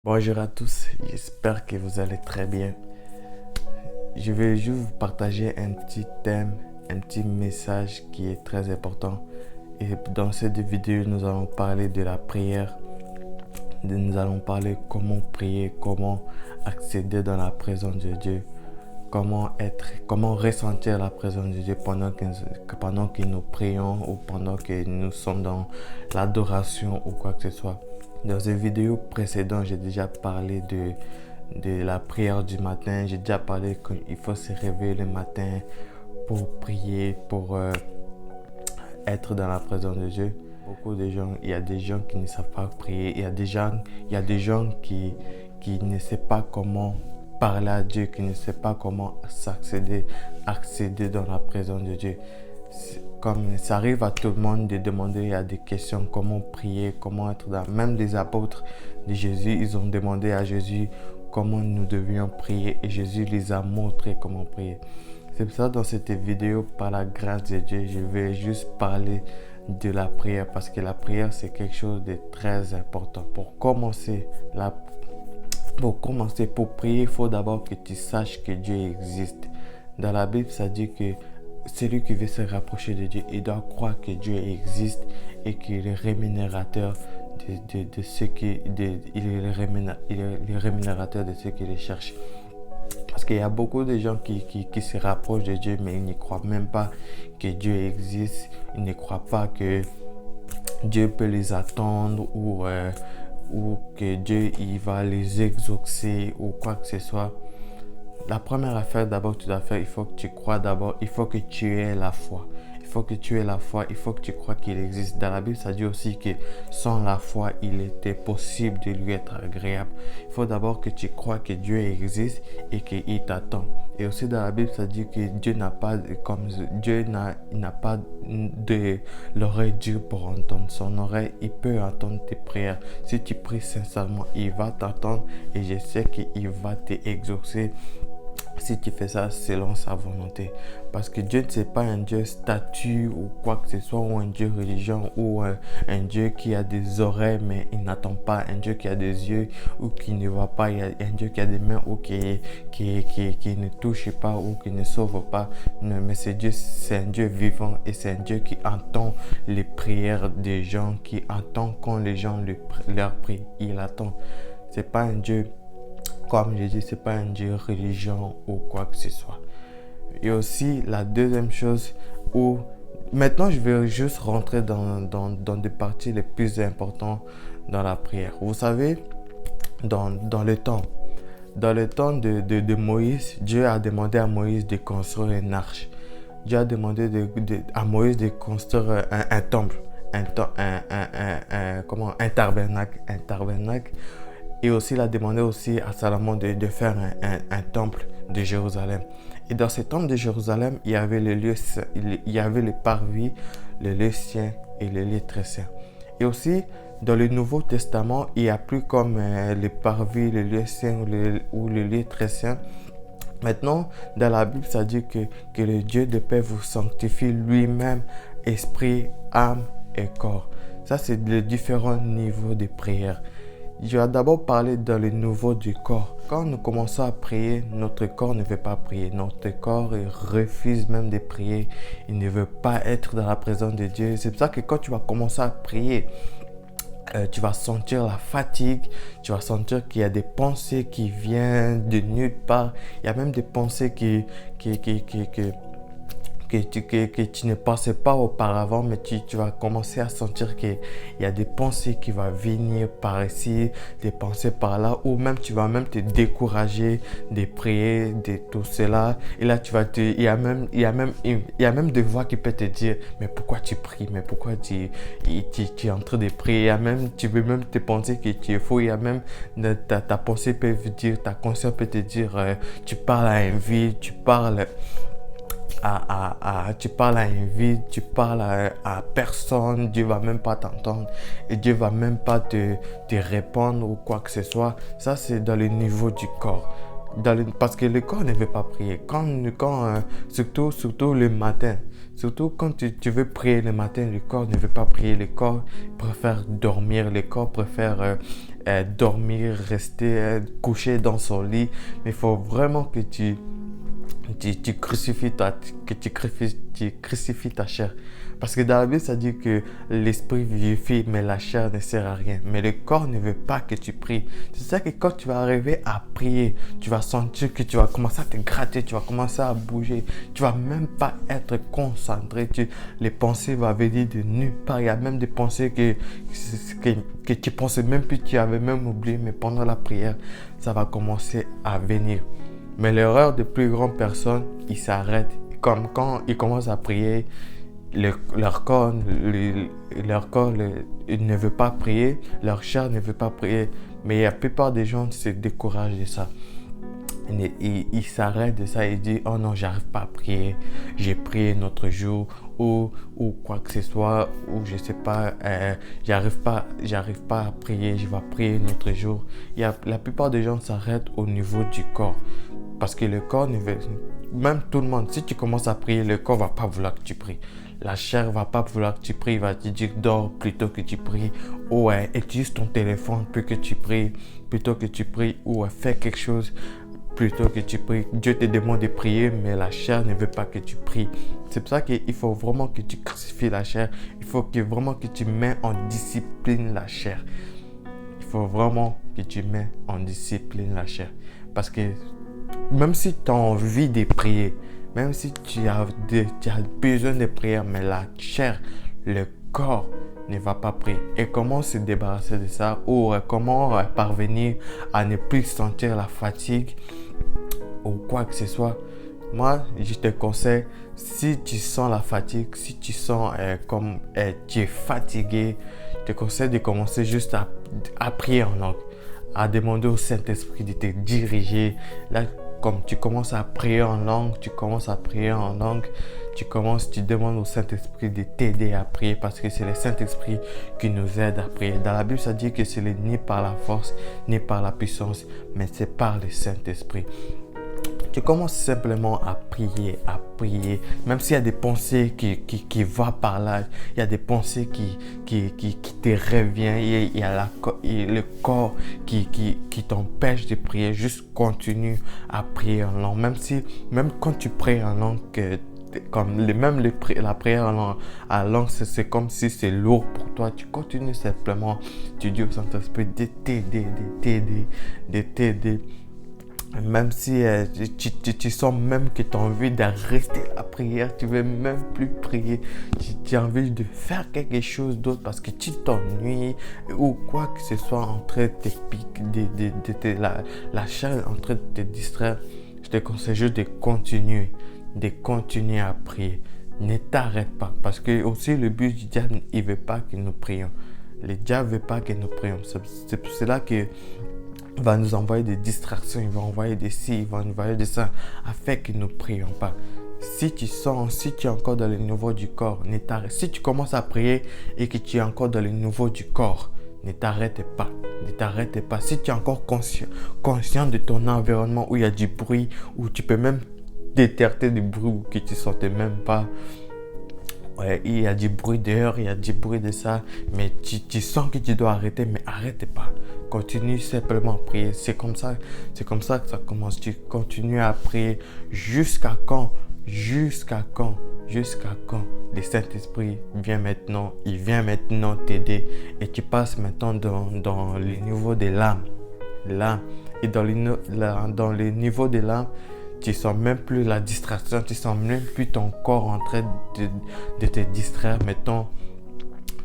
Bonjour à tous, j'espère que vous allez très bien. Je vais juste vous partager un petit thème, un petit message qui est très important. Et dans cette vidéo, nous allons parler de la prière. Nous allons parler comment prier, comment accéder dans la présence de Dieu, comment ressentir la présence de Dieu pendant que nous prions ou pendant que nous sommes dans l'adoration ou quoi que ce soit. Dans une vidéo précédente, j'ai déjà parlé de la prière du matin. J'ai déjà parlé qu'il faut se réveiller le matin pour prier, pour être dans la présence de Dieu. Beaucoup de gens, il y a des gens qui ne savent pas prier. Il y a des gens qui ne savent pas comment parler à Dieu, qui ne savent pas comment accéder dans la présence de Dieu. Comme ça arrive à tout le monde de demander à des questions, comment prier, comment être dans... Même les apôtres de Jésus, ils ont demandé à Jésus comment nous devions prier et Jésus les a montré comment prier. C'est pour ça dans cette vidéo, par la grâce de Dieu, je vais juste parler de la prière parce que la prière c'est quelque chose de très important. Pour commencer, pour prier, il faut d'abord que tu saches que Dieu existe. Dans la Bible, ça dit que celui qui veut se rapprocher de Dieu, il doit croire que Dieu existe et qu'il est rémunérateur de ceux qui les cherchent. Parce qu'il y a beaucoup de gens qui se rapprochent de Dieu, mais ils ne croient même pas que Dieu existe. Ils ne croient pas que Dieu peut les attendre ou que Dieu il va les exaucer ou quoi que ce soit. La première affaire d'abord que tu dois faire, il faut que tu crois d'abord, il faut que tu aies la foi. Il faut que tu aies la foi, il faut que tu crois qu'il existe. Dans la Bible, ça dit aussi que sans la foi, il était possible de lui être agréable. Il faut d'abord que tu crois que Dieu existe et qu'il t'attend. Et aussi dans la Bible, ça dit que Dieu n'a pas de l'oreille dure pour entendre. Son oreille, il peut entendre tes prières. Si tu pries sincèrement, il va t'entendre et je sais qu'il va t'exaucer. Si tu fais ça selon sa volonté. Parce que Dieu ne c'est pas un Dieu statue ou quoi que ce soit, ou un Dieu religion, ou un Dieu qui a des oreilles mais il n'attend pas, un Dieu qui a des yeux ou qui ne voit pas, un Dieu qui a des mains ou qui ne touche pas ou qui ne sauve pas. Non, mais c'est un Dieu vivant et c'est un Dieu qui entend les prières des gens, qui entend quand les gens leur prient. Il attend. C'est pas un Dieu... Comme je dis, ce n'est pas un Dieu religion ou quoi que ce soit. Et aussi, la deuxième chose où... Maintenant, je vais juste rentrer dans des parties les plus importantes dans la prière. Vous savez, dans le temps de Moïse, Dieu a demandé à Moïse de construire une arche. Dieu a demandé à Moïse de construire un temple, un tabernacle. Et aussi, il a demandé aussi à Salomon de faire un temple de Jérusalem. Et dans ce temple de Jérusalem, il y avait le parvis, le lieu saint et le lieu très saint. Et aussi, dans le Nouveau Testament, il n'y a plus comme le parvis, le lieu saint ou le lieu très saint. Maintenant, dans la Bible, ça dit que le Dieu de paix vous sanctifie lui-même, esprit, âme et corps. Ça, c'est les différents niveaux de prière. Je vais d'abord parler dans le niveau du corps. Quand nous commençons à prier, notre corps ne veut pas prier. Notre corps il refuse même de prier. Il ne veut pas être dans la présence de Dieu. C'est pour ça que quand tu vas commencer à prier, tu vas sentir la fatigue. Tu vas sentir qu'il y a des pensées qui viennent de nulle part. Il y a même des pensées que tu ne pensais pas auparavant, mais tu vas commencer à sentir qu'il y a des pensées qui vont venir par ici, des pensées par là, ou même tu vas même te décourager de prier, de tout cela. Et là, il y a même des voix qui peuvent te dire, mais pourquoi tu pries, mais pourquoi tu es en train de prier. Tu peux même te penser que tu es faux. Il y a même ta pensée peut dire, ta conscience peut te dire, tu parles à un vide, tu parles à un vide, tu parles à personne, Dieu va même pas t'entendre et Dieu va même pas te répondre ou quoi que ce soit. Ça, c'est dans le niveau du corps. Parce que le corps ne veut pas prier. Surtout le matin. Surtout quand tu veux prier le matin, le corps ne veut pas prier. Le corps préfère dormir. Le corps préfère dormir, rester couché dans son lit. Mais il faut vraiment que tu crucifies tu crucifies ta chair. Parce que dans la Bible, ça dit que l'esprit vivifie, mais la chair ne sert à rien. Mais le corps ne veut pas que tu pries. C'est ça que quand tu vas arriver à prier, tu vas sentir que tu vas commencer à te gratter, tu vas commencer à bouger. Tu vas même pas être concentré. Les pensées vont venir de nulle part. Il y a même des pensées que tu pensais même plus, tu avais même oublié. Mais pendant la prière, ça va commencer à venir. Mais l'erreur des plus grandes personnes, ils s'arrêtent. Comme quand ils commencent à prier, leur corps il ne veut pas prier, leur chair ne veut pas prier. Mais la plupart des gens se découragent de ça. Ils s'arrêtent de ça et disent oh non, j'arrive pas à prier, j'ai prié un autre jour ou quoi que ce soit, ou je sais pas, j'arrive pas à prier, je vais prier un autre jour. La plupart des gens s'arrêtent au niveau du corps parce que le corps ne veut, même tout le monde, si tu commences à prier, le corps va pas vouloir que tu pries. La chair va pas vouloir que tu pries, va te dire dors plutôt que tu pries, ou utilise ton téléphone plutôt que tu pries, ou fais quelque chose plutôt que tu pries. Dieu te demande de prier, mais la chair ne veut pas que tu pries. C'est pour ça qu'il faut vraiment que tu crucifies la chair. Il faut vraiment que tu mets en discipline la chair. Il faut vraiment que tu mets en discipline la chair. Parce que même si tu as envie de prier, même si tu as besoin de prière, mais la chair, le corps ne va pas prier. Et comment se débarrasser de ça, ou comment parvenir à ne plus sentir la fatigue ou quoi que ce soit. Moi, je te conseille, si tu sens la fatigue, si tu sens comme tu es fatigué, je te conseille de commencer juste à prier en langue, à demander au Saint-Esprit de te diriger. Là, comme tu commences à prier en langue, tu demandes au Saint-Esprit de t'aider à prier, parce que c'est le Saint-Esprit qui nous aide à prier. Dans la Bible, ça dit que ce n'est ni par la force, ni par la puissance, mais c'est par le Saint-Esprit. Tu commences simplement à prier, même s'il y a des pensées qui vont par là, il y a des pensées qui te reviennent, il y a le corps qui t'empêche de prier. Juste continue à prier en langue, même quand tu pries en langue, la prière en langue, c'est comme si c'est lourd pour toi. Tu continues simplement, tu dis au Saint-Esprit de t'aider. Même si tu sens même que tu as envie d'arrêter la prière, tu ne veux même plus prier, tu as envie de faire quelque chose d'autre parce que tu t'ennuies ou quoi que ce soit en train de te piquer, la chair en train de te distraire, je te conseille juste de continuer à prier. Ne t'arrête pas, parce que aussi le but du diable, il ne veut pas que nous prions. Le diable ne veut pas que nous prions. C'est pour cela que il va nous envoyer des distractions, il va envoyer des ci, il va envoyer de ça, afin que nous ne prions pas. Si tu es encore dans le niveau du corps, ne t'arrête. Si tu commences à prier et que tu es encore dans le niveau du corps, ne t'arrête pas. Si tu es encore conscient de ton environnement où il y a du bruit, où tu peux même détecter du bruit que tu ne sentais même pas. Ouais, il y a du bruit dehors, il y a du bruit de ça, mais tu sens que tu dois arrêter, mais arrête pas. Continue simplement à prier. C'est comme ça que ça commence. Tu continues à prier jusqu'à quand le Saint-Esprit vient maintenant t'aider et tu passes maintenant dans le niveau de l'âme. Et dans le niveau de l'âme, tu sens même plus la distraction, tu sens même plus ton corps en train de te distraire. Maintenant,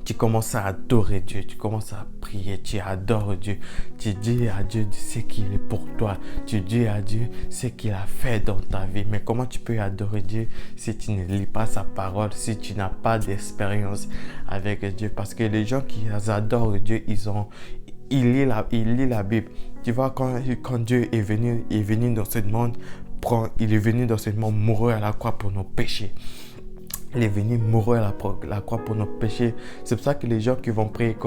tu commences à adorer Dieu, tu commences à prier, tu adores Dieu, tu dis à Dieu ce qu'il est pour toi, tu dis à Dieu ce qu'il a fait dans ta vie. Mais comment tu peux adorer Dieu si tu ne lis pas sa parole, si tu n'as pas d'expérience avec Dieu? Parce que les gens qui adorent Dieu, ils lisent la Bible. Tu vois, quand Dieu est venu dans ce monde, il est venu dans ce monde mourir à la croix pour nos péchés. Il est venu mourir à la croix pour nos péchés. C'est pour ça que les gens qui vont prier,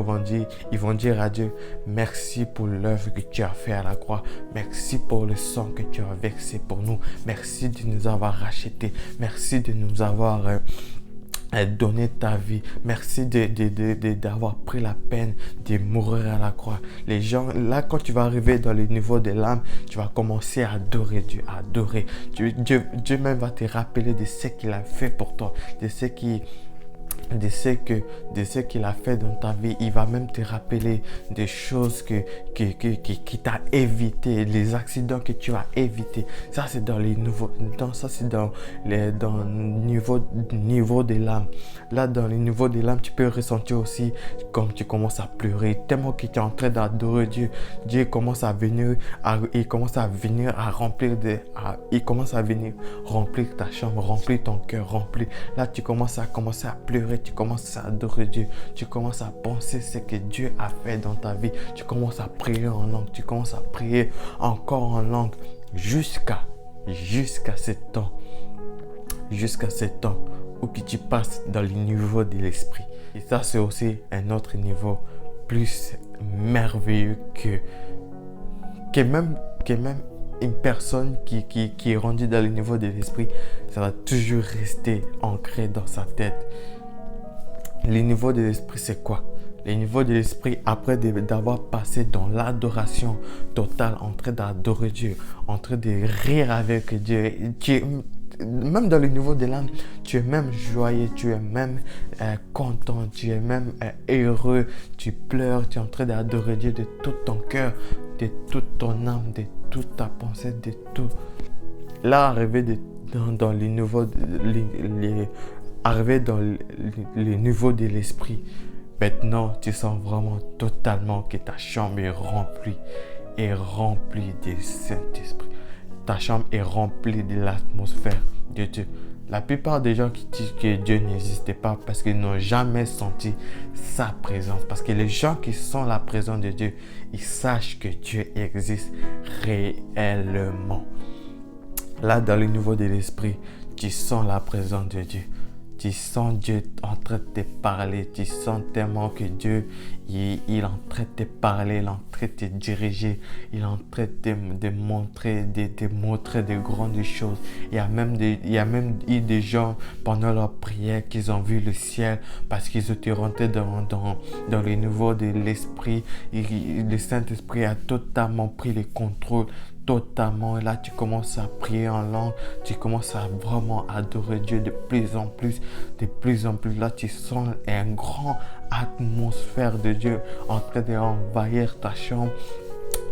ils vont dire à Dieu, merci pour l'œuvre que tu as fait à la croix. Merci pour le sang que tu as versé pour nous. Merci de nous avoir rachetés. Merci de nous avoir donner ta vie. Merci d'avoir pris la peine de mourir à la croix. Les gens, là, quand tu vas arriver dans le niveau de l'âme, tu vas commencer à adorer Dieu, à adorer. Dieu même va te rappeler de ce qu'il a fait pour toi, de ce qu'il a fait dans ta vie. Il va même te rappeler des choses qui t'a évité, les accidents que tu as évités. Ça, c'est dans les nouveaux, dans le niveau de l'âme. Là, dans le niveau de l'âme, tu peux ressentir aussi comme tu commences à pleurer. Tellement que tu es en train d'adorer Dieu. Dieu commence à venir, il commence à venir remplir ta chambre, remplir ton cœur, remplir. Là, tu commences à pleurer, tu commences à adorer Dieu, tu commences à penser ce que Dieu a fait dans ta vie, tu commences à prier en langue, tu commences à prier encore en langue jusqu'à ce temps où que tu passes dans le niveau de l'esprit. Et ça, c'est aussi un autre niveau plus merveilleux que même une personne qui est rendue dans le niveau de l'esprit, ça va toujours rester ancré dans sa tête. Le niveau de l'esprit, c'est quoi? Le niveau de l'esprit, après d'avoir passé dans l'adoration totale, en train d'adorer Dieu, en train de rire avec Dieu, même dans le niveau de l'âme, tu es même joyeux, tu es même content, tu es même heureux, tu pleures, tu es en train d'adorer Dieu de tout ton cœur, de toute ton âme, de toute ta pensée, de tout. Là, arrivé dans le niveau, arrivé dans le niveau de l'esprit, maintenant, tu sens vraiment totalement que ta chambre est remplie du Saint-Esprit. Ta chambre est remplie de l'atmosphère de Dieu. La plupart des gens qui disent que Dieu n'existe pas parce qu'ils n'ont jamais senti sa présence. Parce que les gens qui sont la présence de Dieu, ils sachent que Dieu existe réellement. Là, dans le niveau de l'esprit, tu sens la présence de Dieu. Tu sens Dieu en train de te parler. Tu sens tellement que Dieu, il est en train de te parler, il est en train de te diriger, il est en train de montrer de grandes choses. Il y a même eu des gens pendant leur prière qu'ils ont vu le ciel parce qu'ils étaient rentrés dans le niveau de l'esprit. Le Saint-Esprit a totalement pris le contrôle. Totalement, et là tu commences à prier en langue, tu commences à vraiment adorer Dieu de plus en plus. Là tu sens une grande atmosphère de Dieu en train d'envahir ta chambre.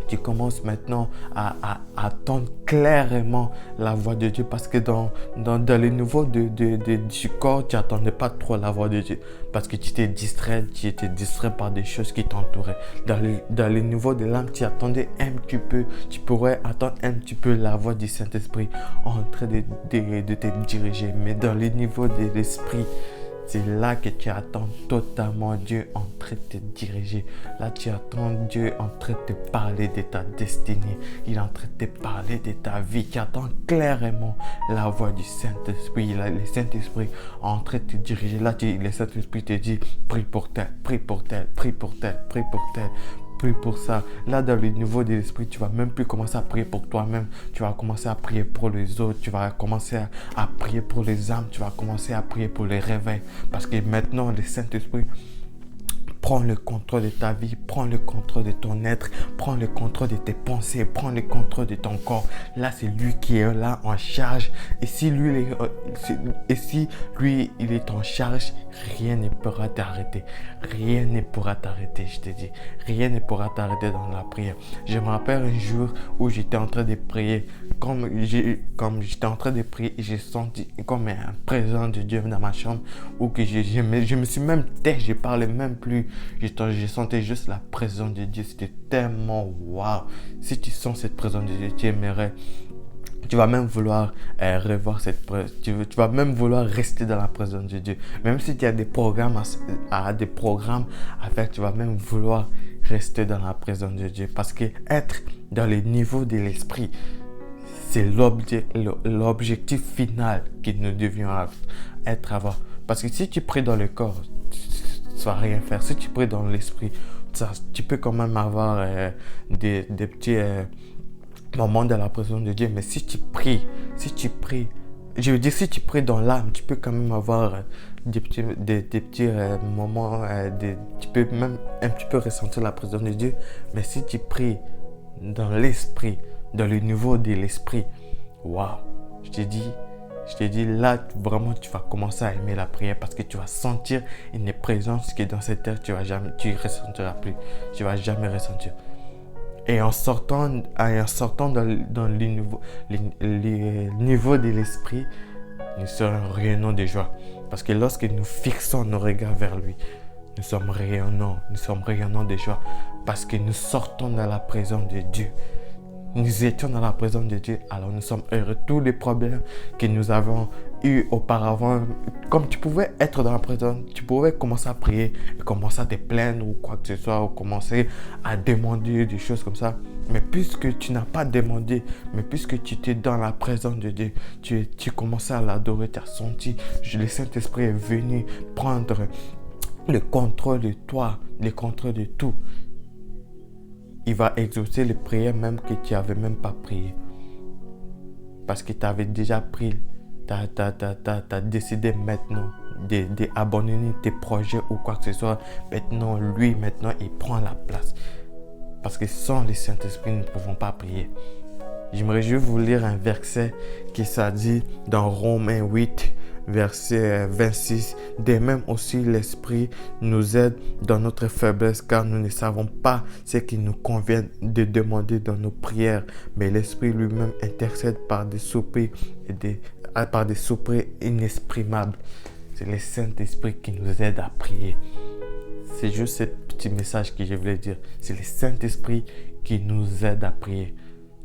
Tu commences maintenant à entendre clairement la voix de Dieu parce que dans le niveau du corps, tu n'attendais pas trop la voix de Dieu parce que tu étais distrait par des choses qui t'entouraient. Dans le niveau de l'âme, tu attendais un petit peu, tu pourrais attendre un petit peu la voix du Saint-Esprit en train de te diriger. Mais dans le niveau de l'esprit, c'est là que tu attends totalement Dieu en train de te diriger. Là, tu attends Dieu en train de te parler de ta destinée. Il est en train de te parler de ta vie. Tu attends clairement la voix du Saint-Esprit. Le Saint-Esprit en train de te diriger. Là, le Saint-Esprit te dit, prie pour tel, prie pour tel, prie pour tel, prie pour tel. Prie pour ça. Là, dans le niveau de l'esprit, tu vas même plus commencer à prier pour toi-même. Tu vas commencer à prier pour les autres. Tu vas commencer à prier pour les âmes. Tu vas commencer à prier pour les réveils. Parce que maintenant, le Saint-Esprit prend le contrôle de ta vie, prend le contrôle de ton être, prend le contrôle de tes pensées, prend le contrôle de ton corps. Là, c'est lui qui est là en charge. Et si lui, il est en charge, rien ne pourra t'arrêter. Rien ne pourra t'arrêter, je te dis. Rien ne pourra t'arrêter dans la prière. Je me rappelle un jour où j'étais en train de prier. Comme j'étais en train de prier, j'ai senti comme un présent de Dieu dans ma chambre. Où que je me suis même tais, je ne parlais même plus. Je sentais juste la présence de Dieu. C'était tellement waouh. Si tu sens cette présence de Dieu, tu aimerais. Tu vas même vouloir revoir cette présence. Tu vas même vouloir rester dans la présence de Dieu. Même si tu as des programmes à faire, tu vas même vouloir rester dans la présence de Dieu. Parce que être dans le niveau de l'esprit, c'est l'objectif final que nous devions avoir. Parce que si tu pries dans le corps, tu vas rien faire. Si tu pries dans l'esprit, tu peux quand même avoir des petits moments dans la présence de Dieu. Mais si tu pries je veux dire, si tu pries dans l'âme, tu peux quand même avoir des petits moments, tu peux même un petit peu ressentir la présence de Dieu. Mais si tu pries dans l'esprit, dans le niveau de l'esprit, waouh, je te dis là, vraiment, tu vas commencer à aimer la prière parce que tu vas sentir une présence que dans cette terre, tu ne ressentiras plus. Tu ne vas jamais ressentir. Et en sortant dans le niveau de l'esprit, nous serons rayonnants de joie. Parce que lorsque nous fixons nos regards vers lui, nous sommes rayonnants de joie. Parce que nous sortons dans la présence de Dieu. Nous étions dans la présence de Dieu, alors nous sommes heureux. Tous les problèmes que nous avons eus auparavant, comme tu pouvais être dans la présence, tu pouvais commencer à prier, commencer à te plaindre ou quoi que ce soit, ou commencer à demander des choses comme ça. Mais puisque tu n'as pas demandé, mais puisque tu étais dans la présence de Dieu, tu commençais à l'adorer, tu as senti, le Saint-Esprit est venu prendre le contrôle de toi, le contrôle de tout. Il va exaucer les prières même que tu n'avais même pas prié. Parce que tu avais déjà pris, tu as décidé maintenant d'abandonner tes projets ou quoi que ce soit. Maintenant, il prend la place. Parce que sans le Saint-Esprit, nous ne pouvons pas prier. J'aimerais juste vous lire un verset qui ça dit dans Romains 8, verset 26. De même aussi l'Esprit nous aide dans notre faiblesse car nous ne savons pas ce qu'il nous convient de demander dans nos prières. Mais l'Esprit lui-même intercède par des soupirs inexprimables. C'est le Saint-Esprit qui nous aide à prier. C'est juste ce petit message que je voulais dire. C'est le Saint-Esprit qui nous aide à prier.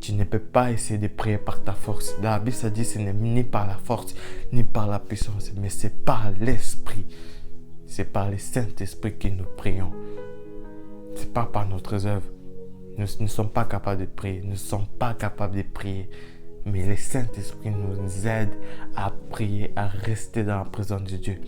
Tu ne peux pas essayer de prier par ta force. La Bible ça dit que ce n'est ni par la force, ni par la puissance, mais c'est par l'Esprit. C'est par le Saint-Esprit que nous prions. Ce n'est pas par notre œuvre. Nous ne sommes pas capables de prier. Nous ne sommes pas capables de prier. Mais le Saint-Esprit nous aide à prier, à rester dans la présence de Dieu.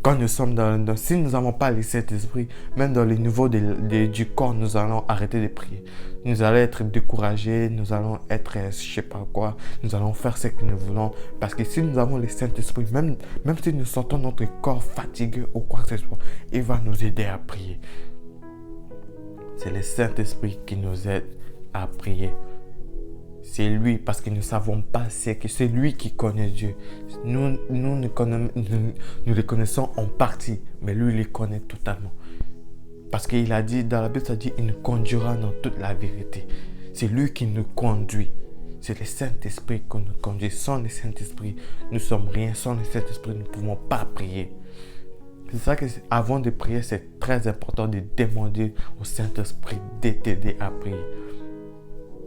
Quand nous sommes si nous n'avons pas le Saint-Esprit, même dans le niveau du corps, nous allons arrêter de prier. Nous allons être découragés, nous allons être, je ne sais pas quoi, nous allons faire ce que nous voulons. Parce que si nous avons le Saint-Esprit, même si nous sentons notre corps fatigué ou quoi que ce soit, il va nous aider à prier. C'est le Saint-Esprit qui nous aide à prier. C'est lui, parce que nous ne savons pas que c'est lui qui connaît Dieu. Nous le connaissons en partie, mais lui, il le connaît totalement. Parce qu'il a dit, dans la Bible, ça dit, il nous conduira dans toute la vérité. C'est lui qui nous conduit. C'est le Saint-Esprit qui nous conduit. Sans le Saint-Esprit, nous ne sommes rien. Sans le Saint-Esprit, nous ne pouvons pas prier. C'est ça qu'avant de prier, c'est très important de demander au Saint-Esprit de t'aider à prier.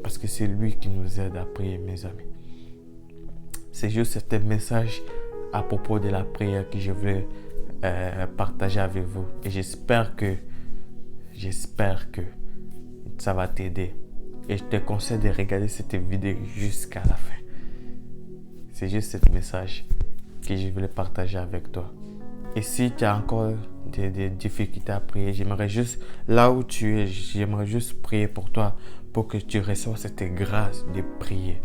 Parce que c'est lui qui nous aide à prier, mes amis. C'est juste ce message à propos de la prière que je voulais partager avec vous. Et j'espère que ça va t'aider. Et je te conseille de regarder cette vidéo jusqu'à la fin. C'est juste ce message que je voulais partager avec toi. Et si tu as encore des difficultés à prier, j'aimerais juste, là où tu es, j'aimerais juste prier pour toi, pour que tu reçoives cette grâce de prier.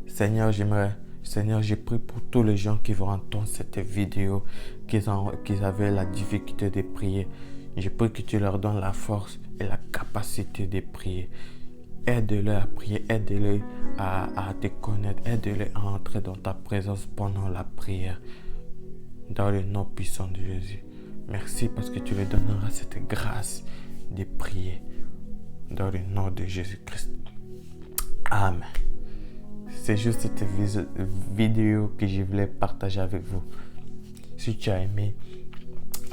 Seigneur, je prie pour tous les gens qui vont entendre cette vidéo, qui avaient la difficulté de prier. Je prie que tu leur donnes la force et la capacité de prier. Aide-les à prier, aide-les à te connaître, aide-les à entrer dans ta présence pendant la prière. Dans le nom puissant de Jésus. Merci parce que tu leur donneras cette grâce de prier. Dans le nom de Jésus-Christ. Amen. C'est juste cette vidéo que je voulais partager avec vous. Si tu as aimé,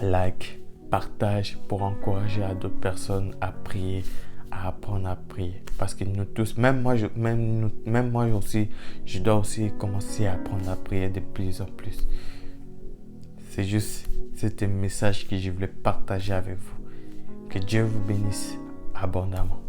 like, partage pour encourager à d'autres personnes à prier, à apprendre à prier. Parce que nous tous, même moi aussi, je dois aussi commencer à apprendre à prier de plus en plus. C'est juste ce message que je voulais partager avec vous. Que Dieu vous bénisse abondamment.